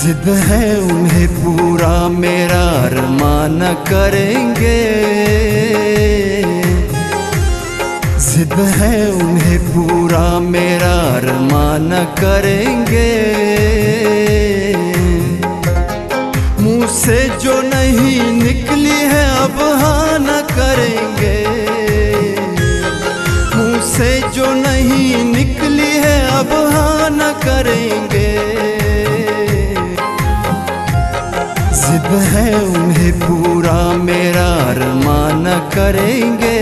जिद है उन्हें पूरा मेरा अरमान करेंगे। जिद है उन्हें पूरा मेरा अरमान करेंगे। मुँह से जो नहीं निकली है अब हाँ न करेंगे। मुँह से जो नहीं निकली है अब हाँ न करेंगे। जिद है उन्हें पूरा मेरा अरमान करेंगे।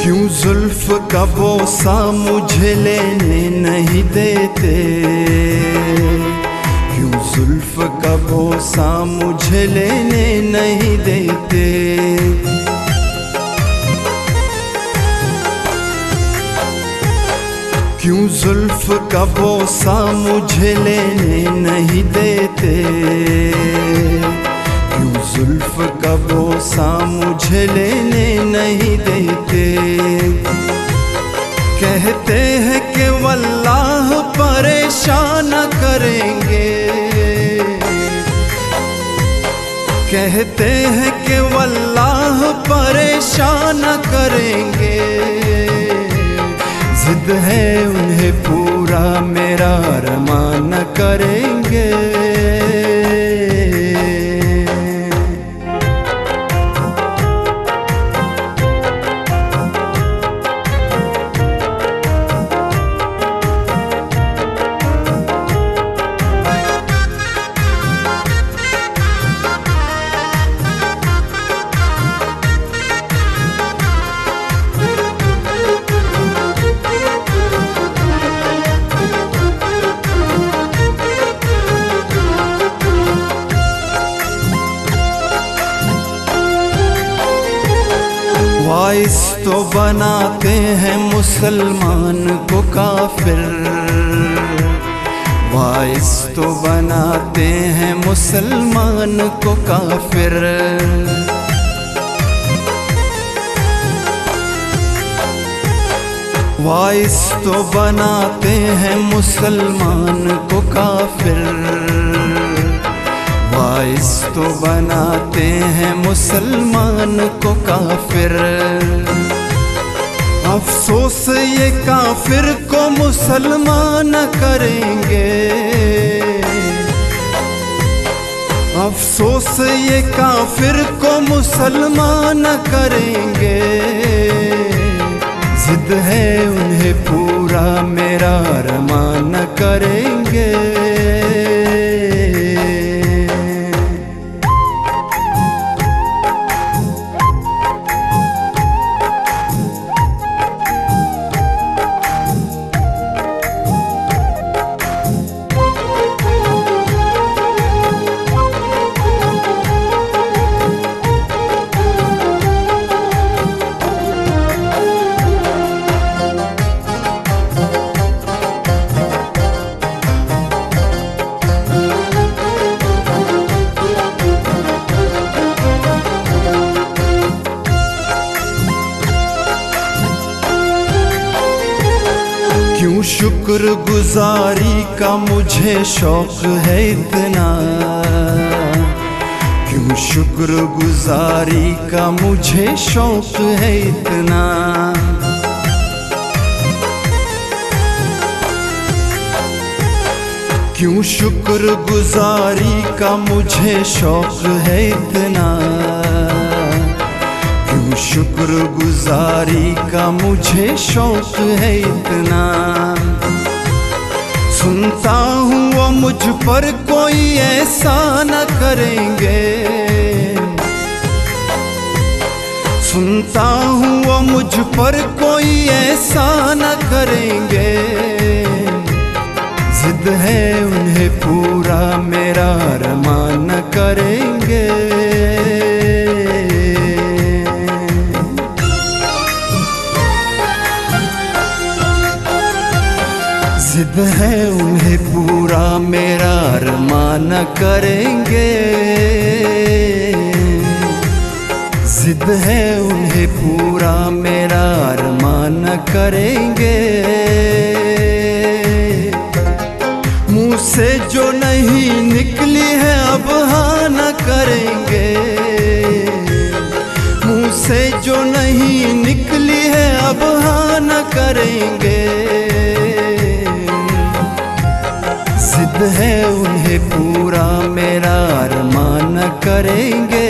क्यों जुल्फ का बोसा मुझे लेने नहीं देते। क्यों जुल्फ का बोसा मुझे लेने नहीं देते। क्यों जुल्फ का बोसा मुझे लेने नहीं देते। क्यों जुल्फ का बोसा मुझे लेने नहीं देते। कहते हैं कि वल्लाह परेशान करेंगे। कहते हैं कि वल्लाह परेशान करेंगे। जिद है उन्हें पूरा मेरा अरमान करेंगे। वाइस तो बनाते हैं मुसलमान को काफिर। वाइस तो बनाते हैं मुसलमान को काफिर। वाइस तो बनाते हैं मुसलमान को काफिर। वाइस तो बनाते हैं मुसलमान को काफिर। अफसोस ये काफिर को मुसलमान करेंगे। अफसोस ये काफिर को मुसलमान करेंगे। जिद है उन्हें पूरा मेरा अरमान करेंगे। क्यों शुक्र गुजारी का मुझे शौक है इतना। क्यों शुक्र गुजारी का मुझे शौक है इतना। क्यों शुक्र गुजारी का मुझे शौक है इतना। क्यों शुक्र गुजारी का मुझे शौक है इतना। सुनता हूँ वो मुझ पर कोई ऐसा न करेंगे। सुनता हूँ वो मुझ पर कोई ऐसा न करेंगे। जिद है उन्हें पूरा मेरा अरमान न करेंगे। जिद है उन्हें पूरा मेरा अरमान न करेंगे। जिद है उन्हें पूरा मेरा अरमान न करेंगे। मुँह से जो नहीं निकली है अब हाँ न करेंगे। मुँह से जो नहीं निकली है अब हाँ न करेंगे। जिद है उन्हें पूरा मेरा अरमान न करेंगे।